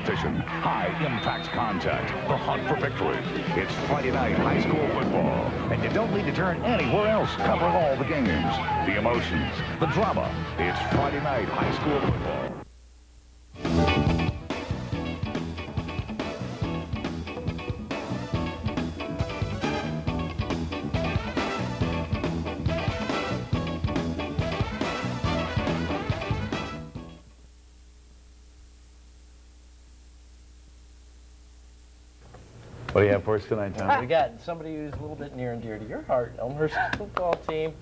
competition, high-impact contact, the hunt for victory. It's Friday night high school football, and you don't need to turn anywhere else, covering all the games, the emotions, the drama. It's Friday night high school football. What do you have for us tonight, Tom? We got somebody who's a little bit near and dear to your heart, Elmhurst football team.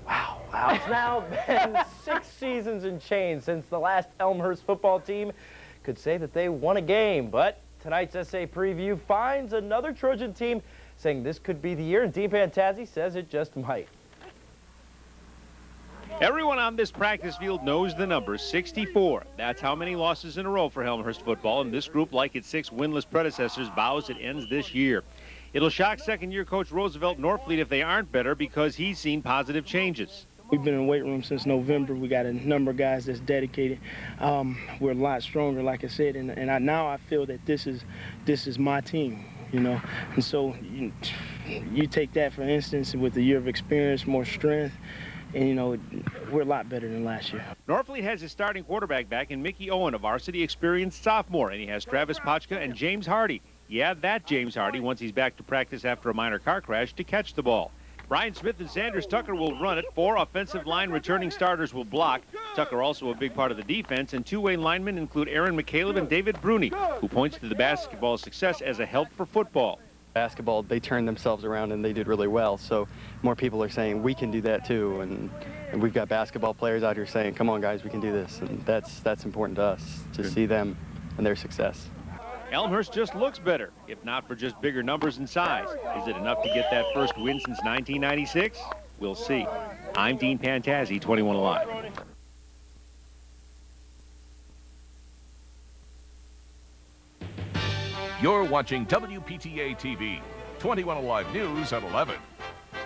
Wow, it's now been 6 seasons and change since the last Elmhurst football team could say that they won a game. But tonight's SA preview finds another Trojan team saying this could be the year, and Dean Pantazzi says it just might. Everyone on this practice field knows the number 64. That's how many losses in a row for Elmhurst football, and this group, like its 6 winless predecessors, vows it ends this year. It'll shock second-year coach Roosevelt Norfleet if they aren't better, because he's seen positive changes. We've been in the weight room since November. We got a number of guys that's dedicated. We're a lot stronger, like I said, and now I feel that this is my team, you know. And so you take that, for instance, with a year of experience, more strength, and, you know, we're a lot better than last year. Norfleet has his starting quarterback back in Mickey Owen, a varsity experienced sophomore, and he has Travis Pochka and James Hardy. Yeah, that James Hardy, once he's back to practice after a minor car crash, to catch the ball. Brian Smith and Sanders Tucker will run it. 4 offensive line returning starters will block. Tucker also a big part of the defense, and 2-way linemen include Aaron McCaleb and David Bruni, who points to the basketball success as a help for football. Basketball, they turned themselves around and they did really well, so more people are saying we can do that too, and we've got basketball players out here saying, come on guys, we can do this, and that's important to us, to see them and their success. Elmhurst just looks better, if not for just bigger numbers and size. Is it enough to get that first win since 1996? We'll see. I'm Dean Pantazzi, 21 Alive. You're watching WPTA TV, 21 Alive News at 11,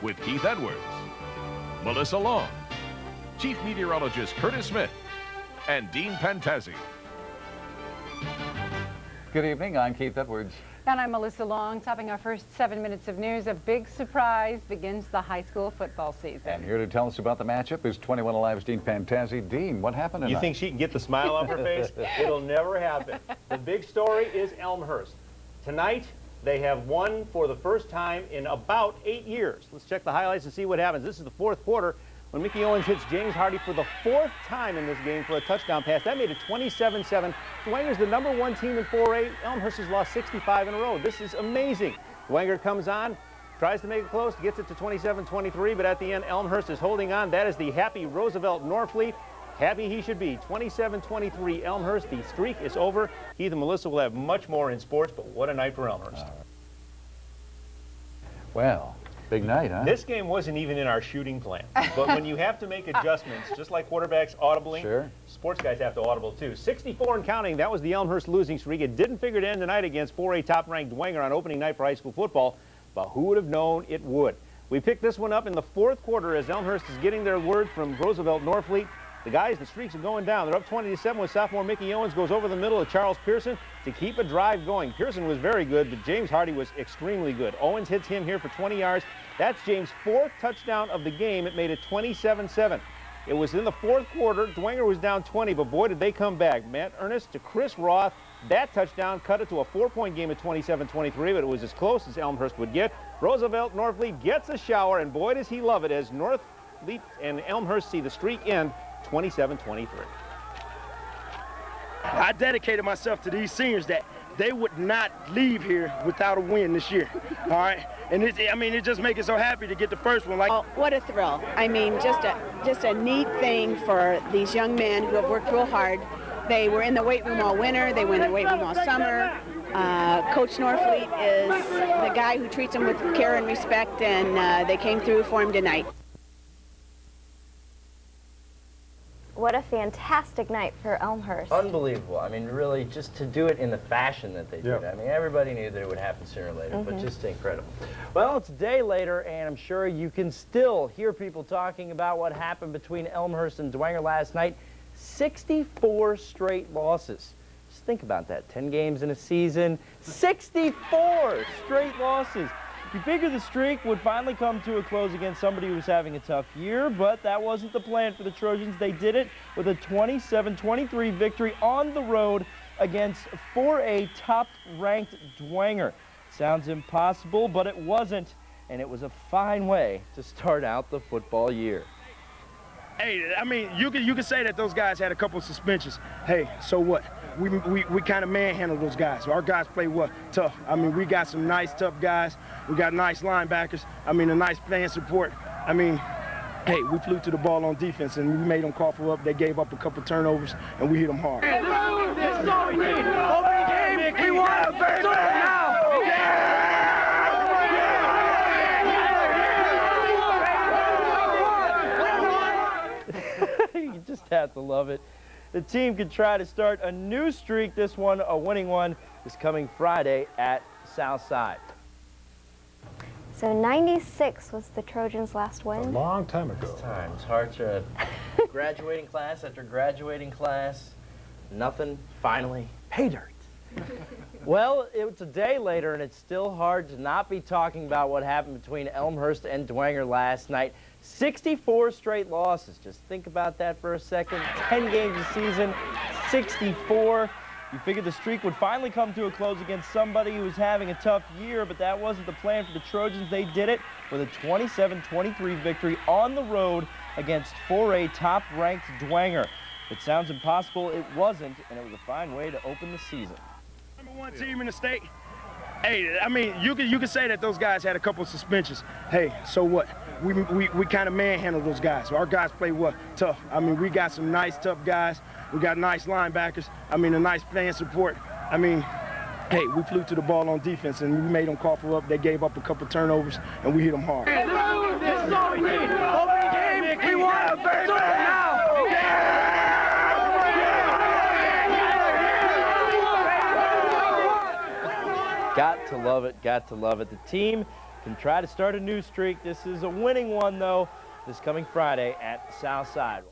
with Keith Edwards, Melissa Long, Chief Meteorologist Curtis Smith, and Dean Pantazzi. Good evening, I'm Keith Edwards. And I'm Melissa Long. Topping our first 7 minutes of news, a big surprise begins the high school football season. And here to tell us about the matchup is 21 Alive's Dean Pantazzi. Dean, what happened tonight? You think she can get the smile off her face? It'll never happen. The big story is Elmhurst. Tonight, they have won for the first time in about 8 years. Let's check the highlights and see what happens. This is the 4th quarter when Mickey Owens hits James Hardy for the 4th time in this game for a touchdown pass. That made it 27-7. Dwanger's the #1 team in 4A. Elmhurst has lost 65 in a row. This is amazing. Dwanger comes on, tries to make it close, gets it to 27-23, but at the end, Elmhurst is holding on. That is the happy Roosevelt Norfleet. Happy he should be. 27-23 Elmhurst. The streak is over. Keith and Melissa will have much more in sports, but what a night for Elmhurst. Well, big night, huh? This game wasn't even in our shooting plan. But when you have to make adjustments, just like quarterbacks audibling, sure, sports guys have to audible too. 64 and counting. That was the Elmhurst losing streak. It didn't figure to end tonight against 4A top-ranked Dwanger on opening night for high school football, but who would have known it would? We picked this one up in the 4th quarter as Elmhurst is getting their word from Roosevelt Norfleet. The guys, the streaks are going down. They're up 20-7 when sophomore Mickey Owens goes over the middle to Charles Pearson to keep a drive going. Pearson was very good, but James Hardy was extremely good. Owens hits him here for 20 yards. That's James' 4th touchdown of the game. It made it 27-7. It was in the 4th quarter. Dwanger was down 20, but boy, did they come back. Matt Ernest to Chris Roth. That touchdown cut it to a 4-point game at 27-23, but it was as close as Elmhurst would get. Roosevelt Norfleet gets a shower, and boy, does he love it as Norfleet and Elmhurst see the streak end 27-23. I dedicated myself to these seniors that they would not leave here without a win this year. All right, and it just makes it so happy to get the first one. Oh, what a thrill! I mean, just a neat thing for these young men who have worked real hard. They were in the weight room all winter. They were in the weight room all summer. Coach Norfleet is the guy who treats them with care and respect, and they came through for him tonight. What a fantastic night for Elmhurst. Unbelievable. I mean, really, just to do it in the fashion that they did. I mean, everybody knew that it would happen sooner or later, but just incredible. Well, it's a day later, and I'm sure you can still hear people talking about what happened between Elmhurst and Dwanger last night. 64 straight losses. Just think about that. 10 games in a season, 64 straight losses. You figure the streak would finally come to a close against somebody who was having a tough year, but that wasn't the plan for the Trojans. They did it with a 27-23 victory on the road against 4A top-ranked Dwenger. Sounds impossible, but it wasn't, and it was a fine way to start out the football year. Hey, I mean, you can say that those guys had a couple of suspensions. Hey, so what? We kind of manhandled those guys. Our guys play what? Tough. I mean, we got some nice, tough guys. We got nice linebackers. I mean, a nice fan support. I mean, hey, we flew to the ball on defense, and we made them cough up. They gave up a couple turnovers, and we hit them hard. This is all we need. Open game. We want to burn now. You just have to love it. The team could try to start a new streak. This one, a winning one, is coming Friday at Southside. So 96 was the Trojans' last win. A long time ago. This time, it's hard to graduating class after graduating class. Nothing, finally, pay dirt. Well, it's a day later, and it's still hard to not be talking about what happened between Elmhurst and Dwenger last night. 64 straight losses. Just think about that for a second. 10 games a season, 64. You figured the streak would finally come to a close against somebody who was having a tough year, but that wasn't the plan for the Trojans. They did it with a 27-23 victory on the road against 4A top-ranked Dwenger. It sounds impossible. It wasn't, and it was a fine way to open the season. #1 team in the state. Hey, I mean, you can say that those guys had a couple of suspensions. Hey, so what? We kind of manhandled those guys. Our guys play what? Tough. I mean, we got some nice, tough guys. We got nice linebackers. I mean, a nice fan support. I mean, hey, we flew to the ball on defense, and we made them cough up. They gave up a couple turnovers, and we hit them hard. This is all we need. Open game. We want to burn now. Got to love it, got to love it. The team can try to start a new streak. This is a winning one, though, this coming Friday at Southside.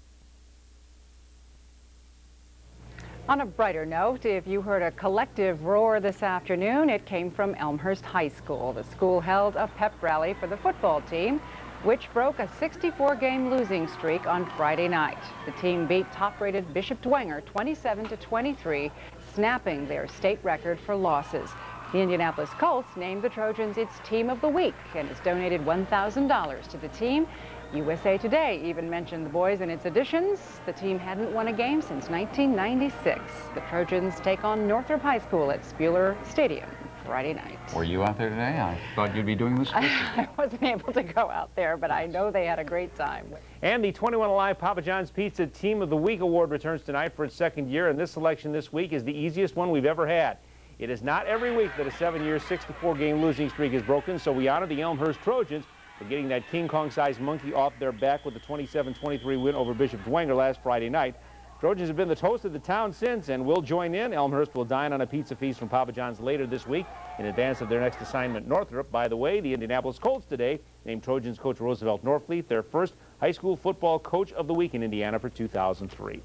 On a brighter note, if you heard a collective roar this afternoon, it came from Elmhurst High School. The school held a pep rally for the football team, which broke a 64-game losing streak on Friday night. The team beat top-rated Bishop Dwenger 27-23, snapping their state record for losses. The Indianapolis Colts named the Trojans its Team of the Week and has donated $1,000 to the team. USA Today even mentioned the boys in its editions. The team hadn't won a game since 1996. The Trojans take on Northrop High School at Spuler Stadium Friday night. Were you out there today? I thought you'd be doing this. I wasn't able to go out there, but I know they had a great time. And the 21 Alive Papa John's Pizza Team of the Week Award returns tonight for its second year, and this selection this week is the easiest one we've ever had. It is not every week that a 7-year, 64-game losing streak is broken, so we honor the Elmhurst Trojans for getting that King Kong-sized monkey off their back with the 27-23 win over Bishop Dwenger last Friday night. Trojans have been the toast of the town since and will join in. Elmhurst will dine on a pizza feast from Papa John's later this week in advance of their next assignment, Northrop. By the way, the Indianapolis Colts today named Trojans coach Roosevelt Norfleet their first high school football coach of the week in Indiana for 2003.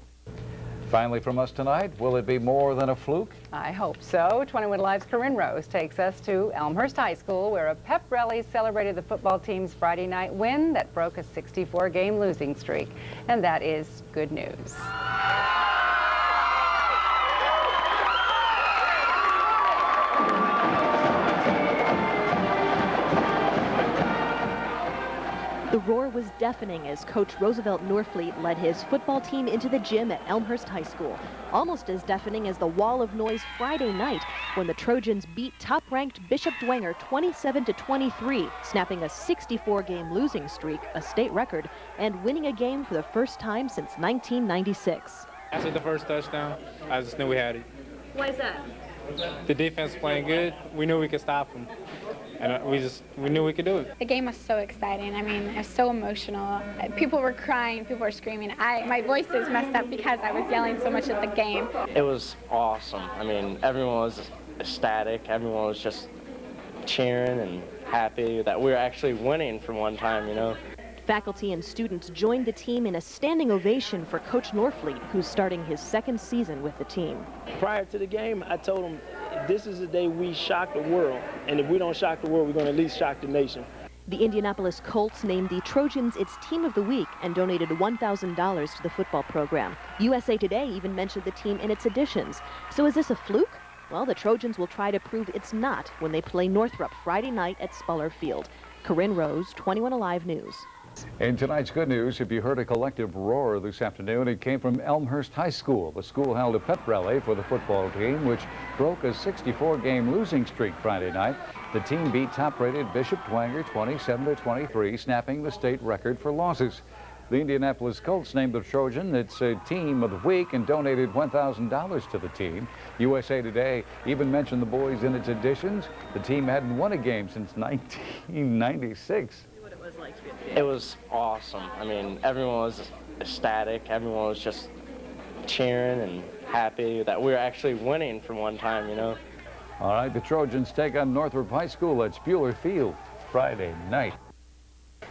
Finally from us tonight, will it be more than a fluke? I hope so. 21 Live's Corinne Rose takes us to Elmhurst High School, where a pep rally celebrated the football team's Friday night win that broke a 64-game losing streak. And that is good news. The roar was deafening as Coach Roosevelt Norfleet led his football team into the gym at Elmhurst High School. Almost as deafening as the wall of noise Friday night when the Trojans beat top-ranked Bishop Dwenger 27-23, snapping a 64-game losing streak, a state record, and winning a game for the first time since 1996. After the first touchdown, I just knew we had it. Why is that? The defense playing good. We knew we could stop them. And we knew we could do it. The game was so exciting. I mean, it was so emotional. People were crying, people were screaming. My voice is messed up because I was yelling so much at the game. It was awesome. I mean, everyone was ecstatic. Everyone was just cheering and happy that we were actually winning for one time, you know. Faculty and students joined the team in a standing ovation for Coach Norfleet, who's starting his second season with the team. Prior to the game, I told him, this is the day we shock the world, and if we don't shock the world, we're going to at least shock the nation. The Indianapolis Colts named the Trojans its Team of the Week and donated $1,000 to the football program. USA Today even mentioned the team in its editions. So is this a fluke? Well, the Trojans will try to prove it's not when they play Northrop Friday night at Spuller Field. Corinne Rose, 21 Alive News. In tonight's good news, if you heard a collective roar this afternoon, it came from Elmhurst High School. The school held a pep rally for the football team, which broke a 64-game losing streak Friday night. The team beat top-rated Bishop Dwenger 27-23, snapping the state record for losses. The Indianapolis Colts named the Trojan its Team of the Week and donated $1,000 to the team. USA Today even mentioned the boys in its editions. The team hadn't won a game since 1996. It was awesome. I mean, everyone was ecstatic. Everyone was just cheering and happy that we were actually winning for one time, you know. All right, the Trojans take on Northrop High School at Spuller Field Friday night.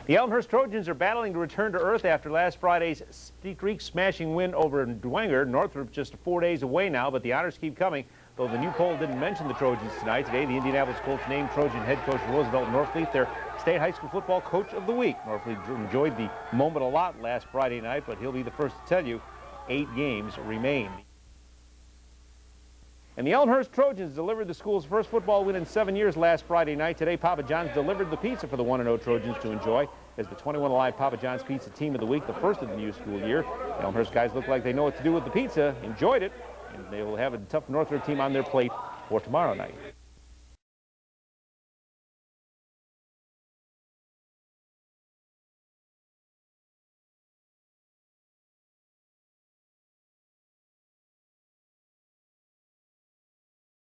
The Elmhurst Trojans are battling to return to earth after last Friday's streak-smashing win over Dwenger. Northrop just 4 days away now, but the honors keep coming. Though the new poll didn't mention the Trojans tonight. Today, the Indianapolis Colts named Trojan head coach Roosevelt Norfleet their state high school football coach of the week. Norfleet enjoyed the moment a lot last Friday night, but he'll be the first to tell you 8 games remain. And the Elmhurst Trojans delivered the school's first football win in 7 years last Friday night. Today, Papa John's delivered the pizza for the 1-0 Trojans to enjoy as the 21 Alive Papa John's Pizza Team of the Week, the first of the new school year. The Elmhurst guys look like they know what to do with the pizza, enjoyed it, and they will have a tough Northrop team on their plate for tomorrow night.